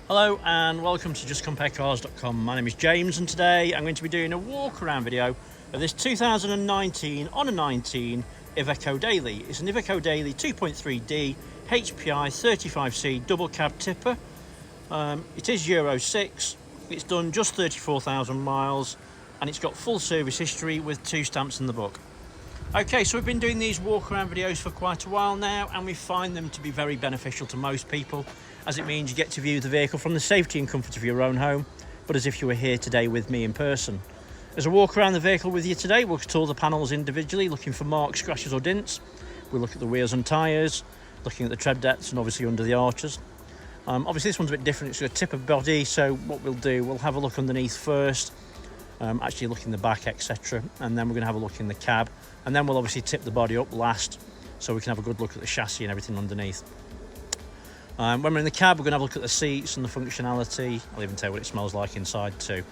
Hello and welcome to justcomparecars.com. My name is James and today I'm going to be doing a walk around video of this 2019 on a 19 Iveco Daily. It's an Iveco Daily 2.3D HPI 35C double cab tipper. It is Euro 6, it's done just 34,000 miles and it's got full service history with 2 stamps in the book. Okay, so we've been doing these walk around videos for quite a while now and we find them to be very beneficial to most people, as it means you get to view the vehicle from the safety and comfort of your own home, but as if you were here today with me in person. As I walk around the vehicle with you today, we'll tour the panels individually, looking for marks, scratches or dints. We'll look at the wheels and tyres, looking at the tread depths and obviously under the arches. Obviously this one's a bit different, it's got a tipper body, so what we'll do, we'll have a look underneath first, actually look in the back, etc. And then we're going to have a look in the cab, and then we'll obviously tip the body up last so we can have a good look at the chassis and everything underneath. When we're in the cab, we're going to have a look at the seats and the functionality. I'll even tell you what it smells like inside too.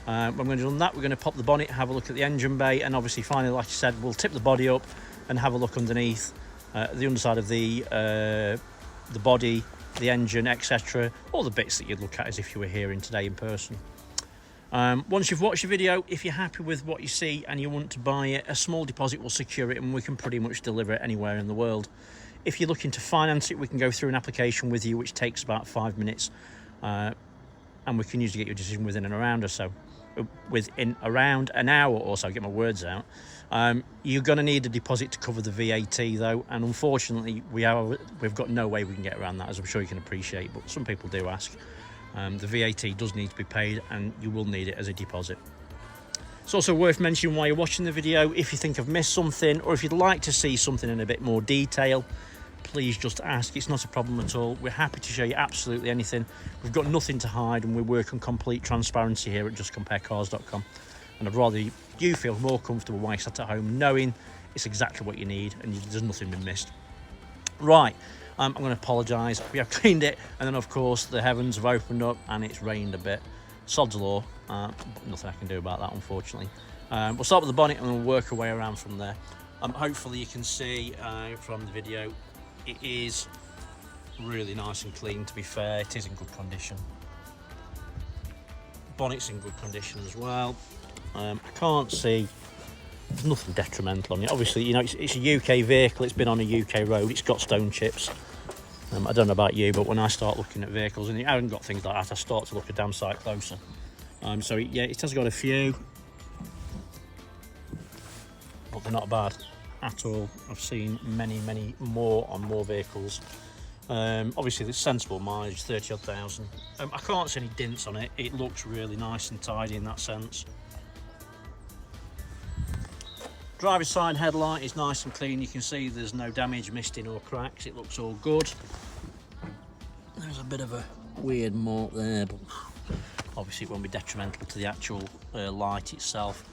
When we're done that, we're going to pop the bonnet, have a look at the engine bay, and obviously finally, like I said, we'll tip the body up and have a look underneath the underside of the body, the engine, etc. All the bits that you'd look at as if you were here today in person. Once you've watched the video, if you're happy with what you see and you want to buy it, a small deposit will secure it and we can pretty much deliver it anywhere in the world. If you're looking to finance it, we can go through an application with you, which takes about 5 minutes, and we can usually get your decision within an hour or so. Within around an hour or so, get my words out. You're going to need a deposit to cover the VAT though, and unfortunately we've got no way we can get around that, as I'm sure you can appreciate, but some people do ask. The VAT does need to be paid and you will need it as a deposit. It's also worth mentioning while you're watching the video, if you think I've missed something or if you'd like to see something in a bit more detail, please just ask. It's not a problem at all. We're happy to show you absolutely anything. We've got nothing to hide and we work on complete transparency here at justcomparecars.com, and I'd rather you feel more comfortable while you're sat at home knowing it's exactly what you need and there's nothing been missed. Right, I'm going to apologise. We have cleaned it and then of course the heavens have opened up and it's rained a bit. Sod's law, but nothing I can do about that unfortunately. We'll start with the bonnet and we'll work our way around from there. Hopefully you can see from the video it is really nice and clean. To be fair, it is in good condition. Bonnet's in good condition as well. I can't see, there's nothing detrimental on it. Obviously, you know, it's a UK vehicle, it's been on a UK road, it's got stone chips. I don't know about you, but when I start looking at vehicles and it hasn't got things like that, I start to look a damn sight closer. So yeah, it has got a few, but they're not bad at all. I've seen many more on more vehicles. Obviously there's sensible mileage, 30 odd thousand. I can't see any dints on it. It looks really nice and tidy in that sense. Driver's side headlight is nice and clean. You can see there's no damage, misting or cracks. It looks all good. There's a bit of a weird mark there, but obviously it won't be detrimental to the actual light itself.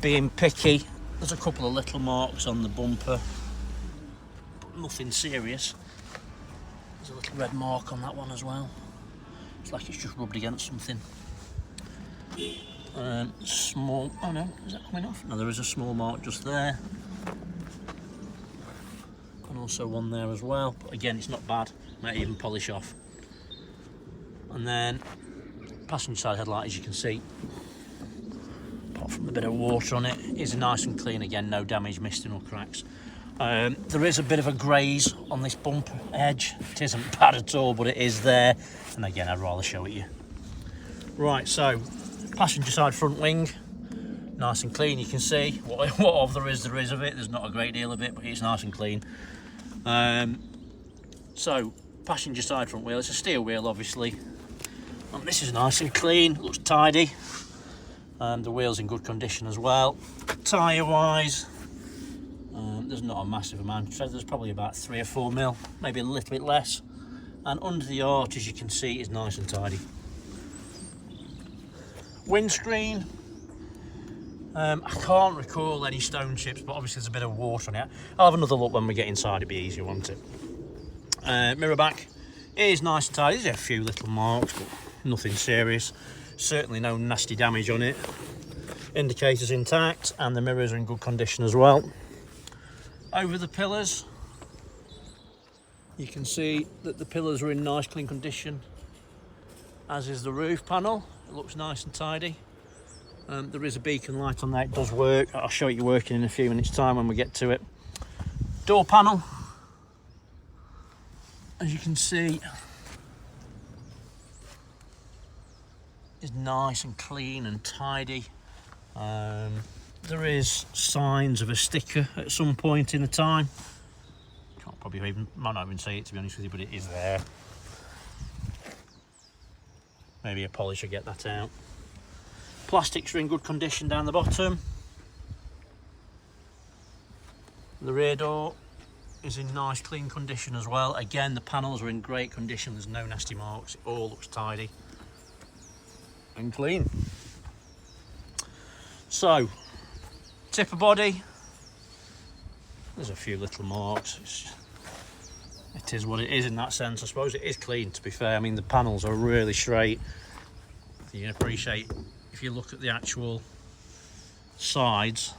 Being picky, there's a couple of little marks on the bumper, but nothing serious. There's a little red mark on that one as well. It's like it's just rubbed against something. Small, oh no, is that coming off? No, there is a small mark just there. And also one there as well, but again, it's not bad, might even polish off. And then, passenger side headlight, as you can see, apart from a bit of water on it, is nice and clean again, no damage, misting or cracks. There is a bit of a graze on this bumper edge. It isn't bad at all, but it is there. And again, I'd rather show it you. Right, so passenger side front wing, nice and clean. You can see what of there is of it. There's not a great deal of it, but it's nice and clean. So passenger side front wheel, it's a steel wheel obviously, and this is nice and clean, looks tidy. The wheel's in good condition as well. Tyre wise, there's not a massive amount of tread. There's probably about 3 or 4 mil, maybe a little bit less. And under the arch, as you can see, is nice and tidy. Windscreen, I can't recall any stone chips, but obviously there's a bit of water on it. I'll have another look when we get inside, it'll be easier, won't it? Mirror back is nice and tidy. There's a few little marks, but nothing serious. Certainly no nasty damage on it. Indicators intact and the mirrors are in good condition as well. Over the pillars, you can see that the pillars are in nice clean condition. as is the roof panel. It looks nice and tidy. There is a beacon light on there, it does work. I'll show you working in a few minutes time when we get to it. Door panel, as you can see, is nice and clean and tidy. There is signs of a sticker at some point in the time. Might not even see it, to be honest with you, but it is there. Maybe a polish will get that out. Plastics are in good condition down the bottom. The rear door is in nice clean condition as well. Again, the panels are in great condition, there's no nasty marks, it all looks tidy and clean. So, tipper body, there's a few little marks. It is what it is in that sense. I suppose it is clean, to be fair. I mean, the panels are really straight. You can appreciate, if you look at the actual sides,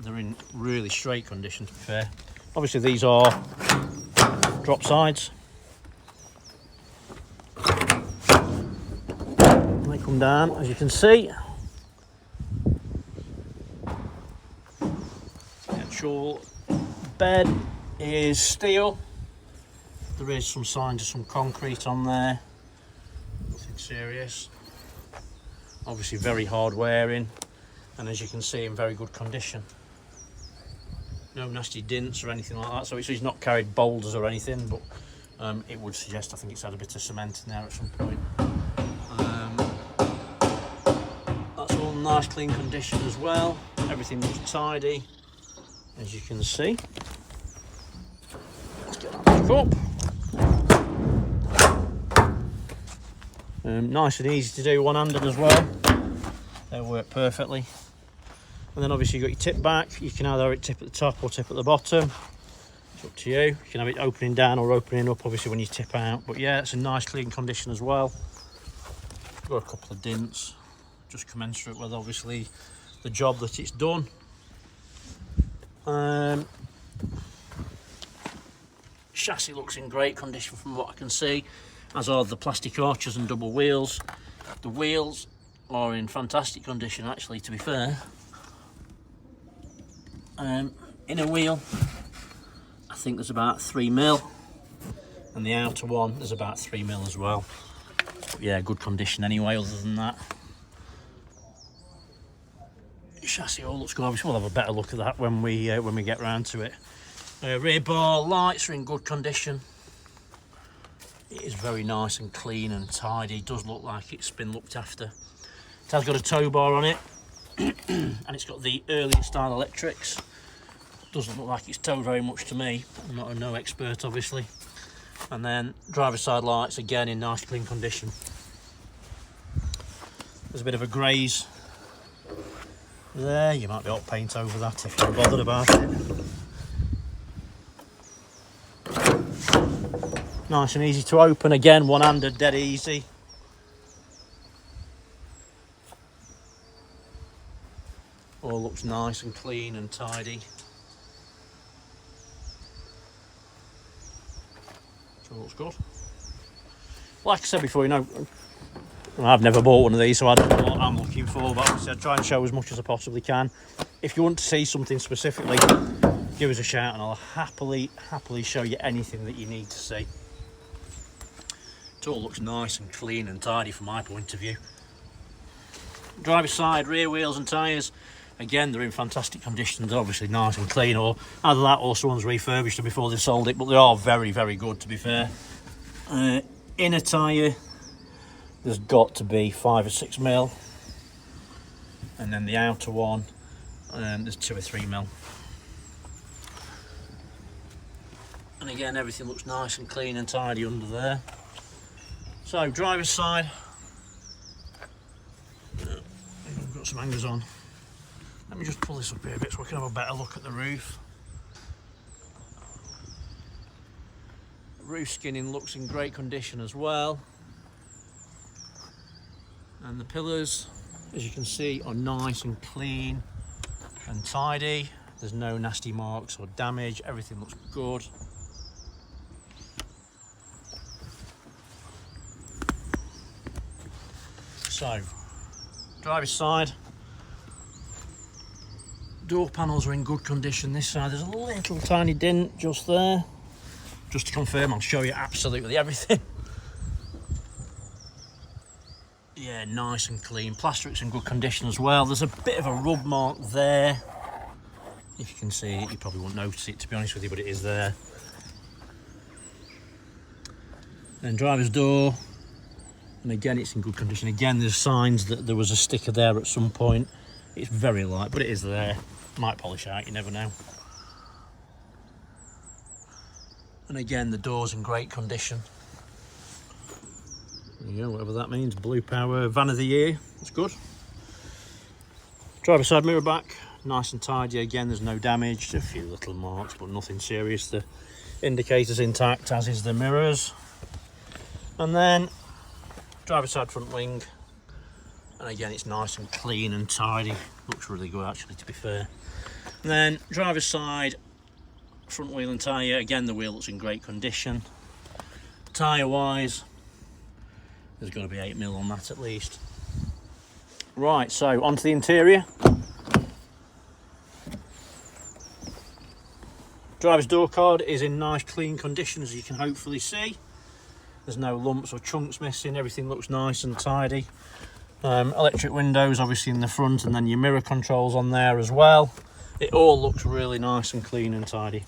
they're in really straight condition, to be fair. Obviously these are drop sides. They come down, as you can see. The actual bed is steel. There is some signs of some concrete on there. Nothing serious. Obviously very hard wearing, and as you can see, in very good condition. No nasty dints or anything like that, so it's not carried boulders or anything, but it would suggest, I think it's had a bit of cement in there at some point. That's all nice clean condition as well. Everything looks tidy, as you can see. Let's get that back up. Nice and easy to do, one-handed as well. They work perfectly. And then obviously you've got your tip back. You can either have it tip at the top or tip at the bottom. It's up to you. You can have it opening down or opening up, obviously, when you tip out. But yeah, it's a nice clean condition as well. Got a couple of dints, just commensurate with obviously the job that it's done. Chassis looks in great condition from what I can see, as are the plastic arches and double wheels. The wheels are in fantastic condition, actually, to be fair. Inner wheel, I think there's about 3mm, and the outer one there's about 3mm as well. But yeah, good condition anyway. Other than that, chassis all looks good. Obviously we'll have a better look at that when we get round to it. Rear bar lights are in good condition. It is very nice and clean and tidy. It does look like it's been looked after. It has got a tow bar on it, and it's got the earlier style electrics. Doesn't look like it's towed very much to me. I'm not no expert, obviously. And then driver's side lights, again in nice clean condition. There's a bit of a graze there. You might be able to paint over that if you're bothered about it. Nice and easy to open, again one-handed, dead easy. All looks nice and clean and tidy. So it looks good. Like I said before, you know, I've never bought one of these, so I don't know what I'm looking for, but obviously I try and show as much as I possibly can. If you want to see something specifically, give us a shout and I'll happily show you anything that you need to see. It all looks nice and clean and tidy from my point of view. Driver's side, rear wheels and tyres, again they're in fantastic condition. They're obviously nice and clean, or either that or someone's refurbished them before they sold it, but they are very, very good, to be fair. Inner tyre, there's got to be 5 or 6mm, and then the outer one, there's 2 or 3mm. And again, everything looks nice and clean and tidy under there. So, driver's side, we've got some hangers on. Let me just pull this up here a bit so we can have a better look at the roof. Roof skinning looks in great condition as well. And the pillars, as you can see, are nice and clean and tidy. There's no nasty marks or damage. Everything looks good. So, driver's side. Door panels are in good condition this side. There's a little tiny dent just there. Just to confirm, I'll show you absolutely everything. Yeah, nice and clean. Plastic's in good condition as well. There's a bit of a rub mark there. If you can see it, you probably won't notice it, to be honest with you, but it is there. Then driver's door. And again, it's in good condition. Again, there's signs that there was a sticker there at some point. It's very light, but it is there. Might polish out, you never know. And again, the door's in great condition. There you go, whatever that means. Blue Power Van of the Year. That's good. Driver's side mirror back, nice and tidy. Again, there's no damage. A few little marks, but nothing serious. The indicator's intact, as is the mirrors. And then driver's side front wing. And again, it's nice and clean and tidy. Looks really good, actually, to be fair. And then driver's side front wheel and tyre. Again, the wheel looks in great condition. Tyre wise, there's got to be 8mm on that at least. Right, so onto the interior. Driver's door card is in nice clean condition, as you can hopefully see. There's no lumps or chunks missing. Everything looks nice and tidy. Electric windows obviously in the front, and then your mirror controls on there as well. It all looks really nice and clean and tidy.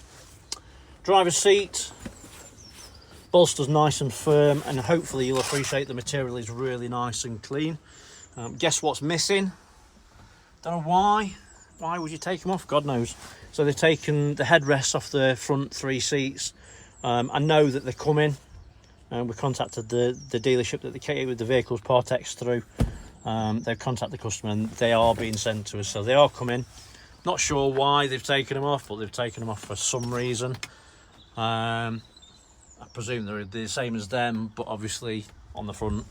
Driver's seat, bolster's nice and firm, and hopefully you'll appreciate the material is really nice and clean. Guess what's missing? Don't know why. Why would you take them off? God knows. So they've taken the headrests off the front 3 seats. I know that they're coming. We contacted the dealership that they came with the vehicles Partex through. They've contacted the customer and they are being sent to us, so they are coming. Not sure why they've taken them off, but they've taken them off for some reason. I presume they're the same as them, but obviously on the front.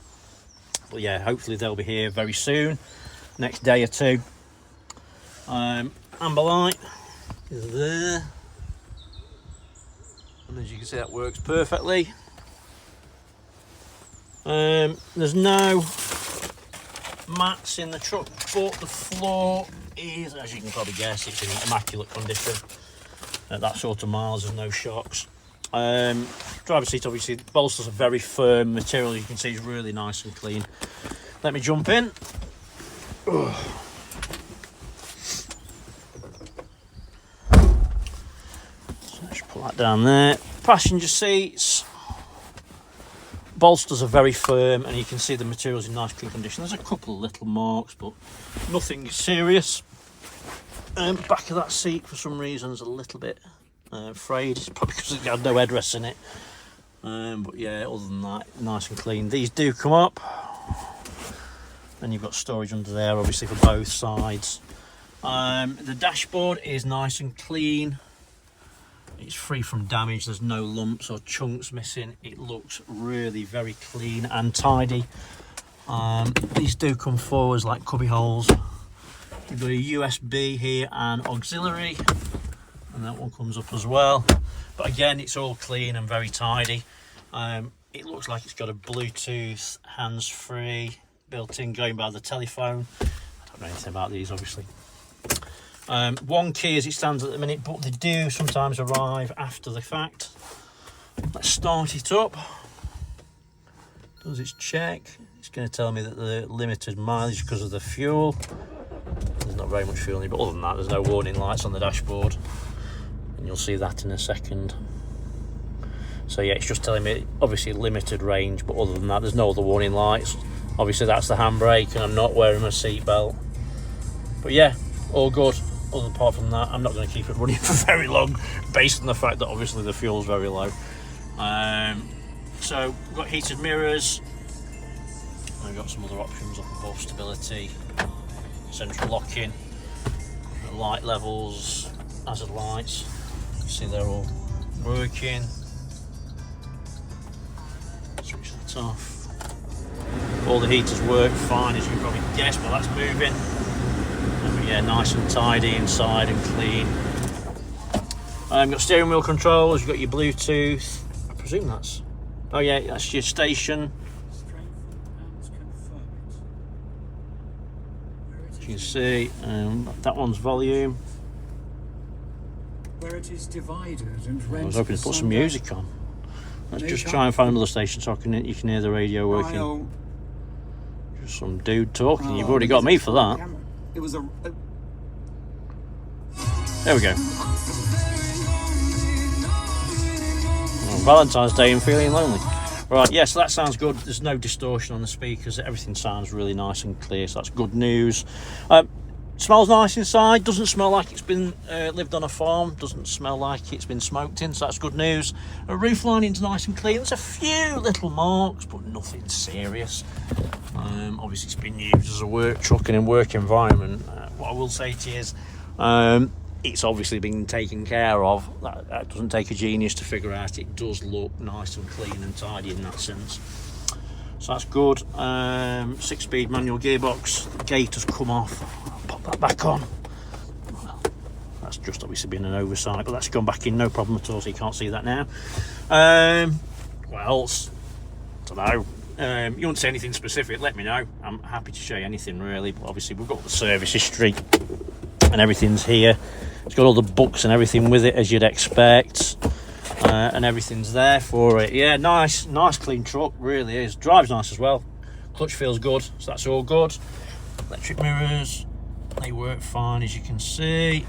But yeah, hopefully they'll be here very soon, next day or two. Amber light is there, and as you can see, that works perfectly. There's no mats in the truck, but the floor is, as you can probably guess, it's in immaculate condition. At that sort of miles, there's no shocks. Driver's seat, obviously, the bolsters are very firm. Material, you can see, is really nice and clean. Let me jump in. So let's put that down there. Passenger seats. Bolsters are very firm, and you can see the material's in nice clean condition. There's a couple of little marks, but nothing serious. Back of that seat, for some reason, is a little bit frayed. It's probably because it had no headrests in it. But yeah, other than that, nice and clean. These do come up. And you've got storage under there, obviously, for both sides. The dashboard is nice and clean. It's free from damage. There's no lumps or chunks missing. It looks really very clean and tidy. These do come forwards like cubby holes. You've got a USB here and auxiliary, and that one comes up as well. But again, it's all clean and very tidy. It looks like it's got a Bluetooth hands-free built in going by the telephone. I don't know anything about these, obviously. One key as it stands at the minute, but they do sometimes arrive after the fact. Let's start it up. Does its check. It's going to tell me that the limited mileage because of the fuel. There's not very much fuel in it, but other than that, there's no warning lights on the dashboard, and you'll see that in a second. So yeah, it's just telling me obviously limited range, but other than that, there's no other warning lights. Obviously that's the handbrake, and I'm not wearing my seatbelt. But yeah, all good. Apart from that, I'm not going to keep it running for very long, based on the fact that obviously the fuel's very low. So we've got heated mirrors. I've got some other options up above: stability, central locking, light levels, hazard lights. You see they're all working. Switch that off. All the heaters work fine, as you can probably guess, but that's moving. But yeah, nice and tidy inside and clean. You've got steering wheel controls, you've got your Bluetooth. I presume that's, oh yeah, that's your station. can see, that one's volume. Where it is divided and I was hoping to put some music on. Let's just try and find another station so you can hear the radio working. Just some dude talking. You've already got me for that. It was a... There we go. Oh, Valentine's Day and feeling lonely. Right, yes, that sounds good. There's no distortion on the speakers. Everything sounds really nice and clear, so that's good news. Smells nice inside. Doesn't smell like it's been lived on a farm. Doesn't smell like it's been smoked in, so that's good news. Roof lining's nice and clean. There's a few little marks, but nothing serious. Obviously, it's been used as a work truck and in work environment. What I will say to you is, it's obviously been taken care of. That doesn't take a genius to figure out. It does look nice and clean and tidy in that sense. So that's good. 6-speed manual gearbox. The gate has come off. I'll pop that back on. Well, that's just obviously been an oversight, but that's gone back in, no problem at all, so you can't see that now. What else? I don't know. You want to say anything specific, let me know. I'm happy to show you anything really, but obviously we've got the service history and everything's here. It's got all the books and everything with it, as you'd expect, and everything's there for it. Yeah, nice clean truck, really is. Drives nice as well. Clutch feels good, so that's all good. Electric mirrors, they work fine, as you can see.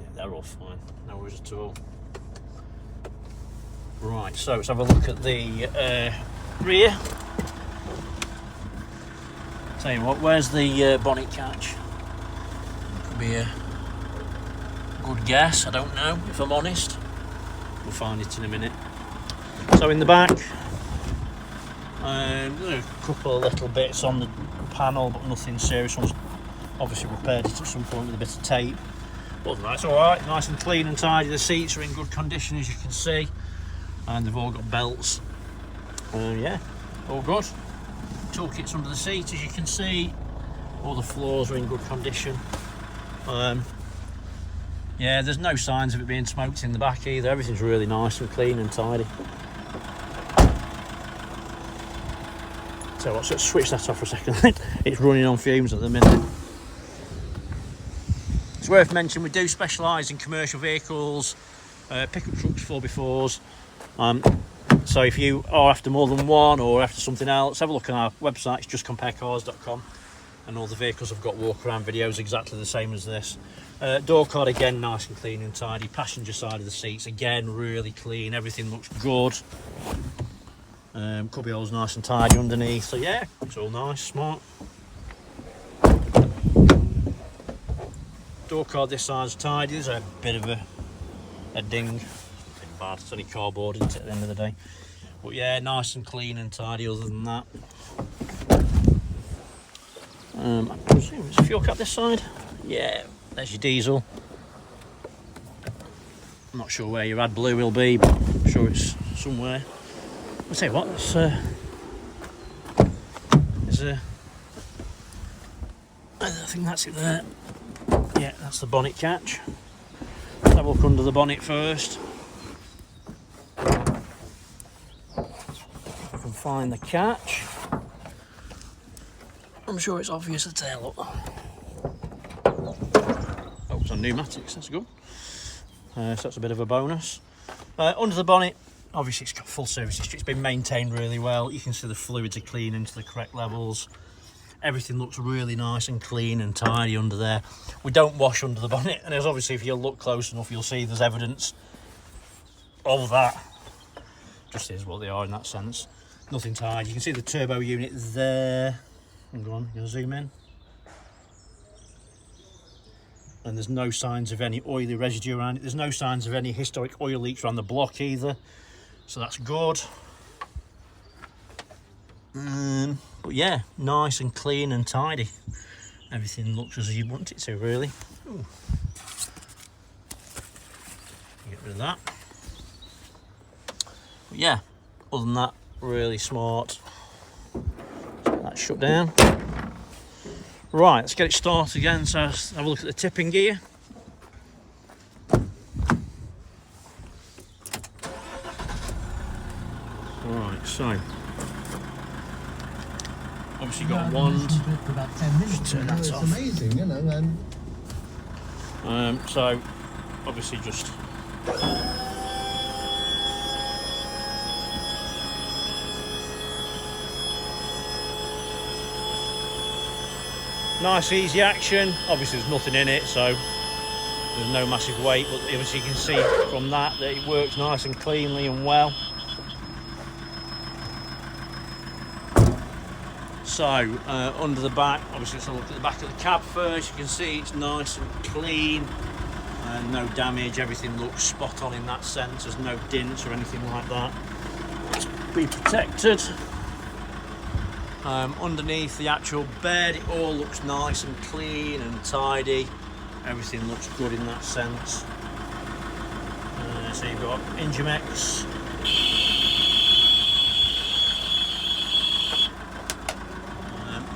Yeah, they're all fine, no worries at all. Right, so let's have a look at the rear. Tell you what, where's the bonnet catch? Could be a good guess, I don't know, if I'm honest. We'll find it in a minute. So in the back, there's a couple of little bits on the panel, but nothing serious. One's obviously repaired it at some point with a bit of tape. But that's alright, nice and clean and tidy. The seats are in good condition, as you can see. And they've all got belts. Yeah, all good. Toolkits under the seat, as you can see. All the floors are in good condition. Yeah, there's no signs of it being smoked in the back either. Everything's really nice and clean and tidy. So let's switch that off for a second. It's running on fumes at the minute. It's worth mentioning we do specialise in commercial vehicles, pickup trucks, 4x4s. So if you are after more than one or after something else, have a look on our website. It's justcomparecars.com, and all the vehicles have got walk around videos exactly the same as this. Door card again, nice and clean and tidy. Passenger side of the seats again, really clean. Everything looks good. Cubby hole's nice and tidy underneath. So yeah, it's all nice, smart. Door card this side's tidy. There's a bit of a ding. Bad. It's only cardboard, isn't it, at the end of the day? But yeah, nice and clean and tidy other than that. I presume there's a fuel cap this side. Yeah, there's your diesel. I'm not sure where your AdBlue will be, but I'm sure it's somewhere. I'll tell you what, I think that's it there. Yeah, that's the bonnet catch. Let's have a look under the bonnet first. Find the catch. I'm sure it's obvious the tail up. Oh, it's on pneumatics, that's good. So that's a bit of a bonus. Under the bonnet, obviously it's got full service history. It's been maintained really well. You can see the fluids are clean into the correct levels. Everything looks really nice and clean and tidy under there. We don't wash under the bonnet, and as obviously if you look close enough, you'll see there's evidence of that. Just is what they are in that sense. Nothing tied. You can see the turbo unit there. Hang on, I'm going to zoom in. And there's no signs of any oily residue around it. There's no signs of any historic oil leaks around the block either. So that's good. But yeah, nice and clean and tidy. Everything looks as you want it to, really. Ooh. Get rid of that. But yeah, other than that, really smart. That's shut down. Right, let's get it started again. So let's have a look at the tipping gear. Right, so Obviously got a wand. For about 10 minutes. Just turn that It's off. amazing, you know. And So obviously just nice easy action. Obviously there's nothing in it, so there's no massive weight, but obviously you can see from that it works nice and cleanly and well. So under the back, obviously let's have a look at the back of the cab first. You can see it's nice and clean, no damage, everything looks spot on in that sense. There's no dents or anything like that. It's be protected. Underneath the actual bed, it all looks nice and clean and tidy. Everything looks good in that sense. So you've got Ingemex.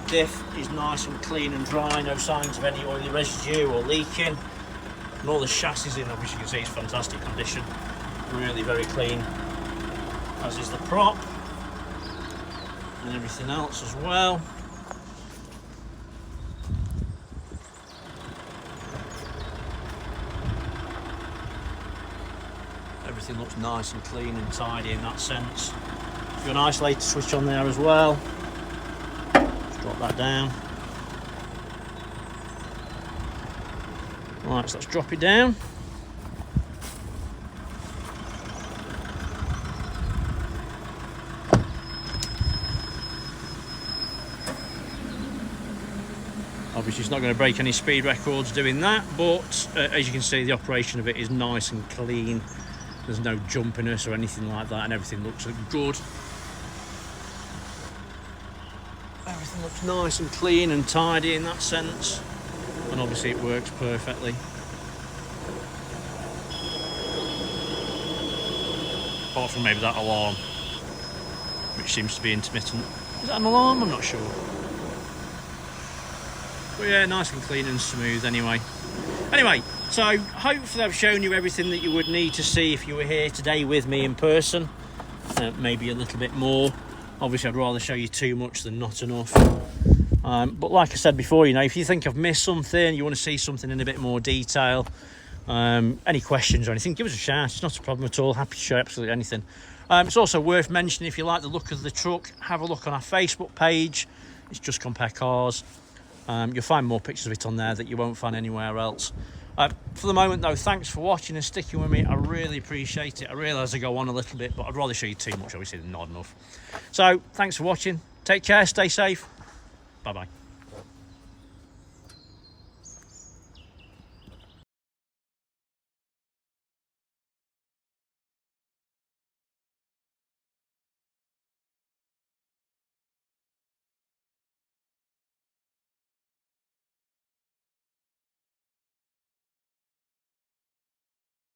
Diff is nice and clean and dry, no signs of any oily residue or leaking. And all the chassis in, obviously you can see it's fantastic condition. Really very clean, as is the prop. And everything else as well. Everything looks nice and clean and tidy in that sense. You've got an isolator switch on there as well. Just drop that down. Right, so let's drop it down. Obviously it's not going to break any speed records doing that, but as you can see the operation of it is nice and clean. There's no jumpiness or anything like that, and everything looks good. Everything looks nice and clean and tidy in that sense, and obviously it works perfectly. Apart from maybe that alarm, which seems to be intermittent. Is that an alarm? I'm not sure. But yeah, nice and clean and smooth anyway. So hopefully I've shown you everything that you would need to see if you were here today with me in person. Maybe a little bit more. Obviously I'd rather show you too much than not enough. But like I said before, you know, if you think I've missed something, you want to see something in a bit more detail, any questions or anything, give us a shout. It's not a problem at all. Happy to show absolutely anything. It's also worth mentioning, if you like the look of the truck, have a look on our Facebook page. It's Just Compare Cars. You'll find more pictures of it on there that you won't find anywhere else. For the moment though, thanks for watching and sticking with me. I really appreciate it. I realise I go on a little bit, but I'd rather show you too much obviously than not enough. So thanks for watching. Take care, stay safe. Bye bye.